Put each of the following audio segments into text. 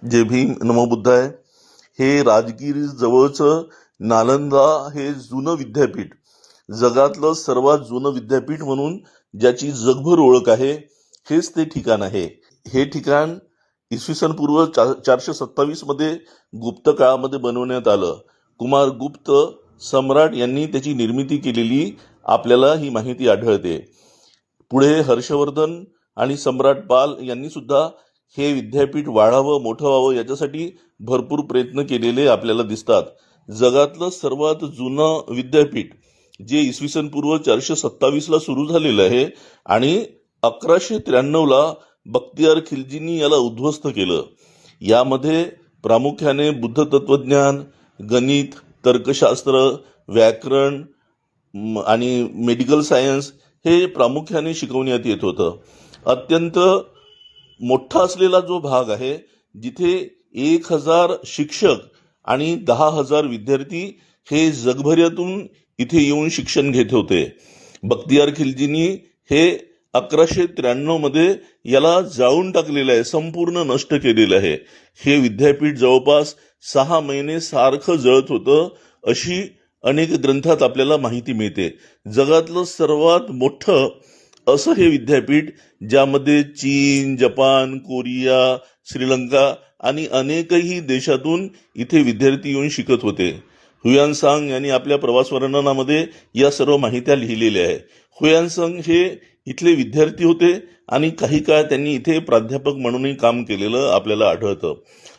जय भीम, नमो बुद्धाय. हे राजगीर जवळचं नालंदा हे जुनं विद्यापीठ, जगातलं सर्वात जुनं विद्यापीठ म्हणून ज्याची जगभर ओळख आहे, हेच ते ठिकाण आहे. हे ठिकाण इसवी सन पूर्व 427 मध्ये गुप्त काळामध्ये बनवण्यात आलं. कुमार गुप्त सम्राट यांनी त्याची निर्मिती केलेली आपल्याला ही माहिती आढळते. पुढे हर्षवर्धन आणि सम्राट पाल यांनी सुद्धा हे विद्यापीठ वाढावं, मोठं व्हावं याच्यासाठी भरपूर प्रयत्न केलेले आपल्याला दिसतात. जगातलं सर्वात जुनं विद्यापीठ जे इसवी सन पूर्व 427 ला सुरू झालेलं आहे आणि 1193 ला बख्तियार खिल्जींनी याला उद्ध्वस्त केलं. यामध्ये प्रामुख्याने बुद्ध तत्वज्ञान, गणित, तर्कशास्त्र, व्याकरण आणि मेडिकल सायन्स हे प्रामुख्याने शिकवण्यात येत होतं. अत्यंत मोठा असलेला जो भाग आहे, जिथे 1000 शिक्षक आणि 10,000 विद्यार्थी हे जगभरातून इथे येऊन शिक्षण घेत होते. बख्तियार खिल्जींनी हे 1193 मध्ये याला जाळून टाकलेलं आहे, संपूर्ण नष्ट केलेलं आहे. हे विद्यापीठ जवळपास 6 महिने सारखं जळत होतं, अशी अनेक ग्रंथात आपल्याला माहिती मिळते. जगातलं सर्वात मोठं असं हे विद्यापीठ, ज्यामध्ये चीन, जपान, कोरिया, श्रीलंका आणि अनेकही देशातून इथे विद्यार्थी येऊन शिकत होते. हुयानसांग यांनी आपल्या प्रवास वर्णनामध्ये या सर्व माहित्या लिहिलेल्या आहे. हुयानसांग हे इथले विद्यार्थी होते आणि काही काळ त्यांनी इथे प्राध्यापक म्हणूनही काम केलेलं आपल्याला आढळतं.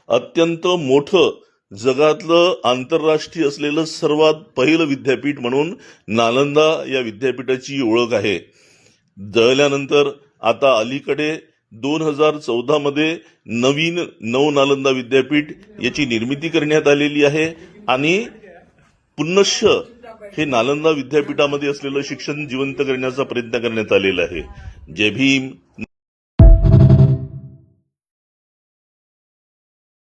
अत्यंत मोठं, जगातलं आंतरराष्ट्रीय असलेलं सर्वात पहिलं विद्यापीठ म्हणून नालंदा या विद्यापीठाची ओळख आहे. जळल्यानंतर आता अलीकडे 2014 मध्ये नवीन नालंदा विद्यापीठ याची निर्मिती करण्यात आलेली आहे आणि पुनश्च हे नालंदा विद्यापीठामध्ये असलेलं शिक्षण जिवंत करण्याचा प्रयत्न करण्यात आलेला आहे. जय भीम.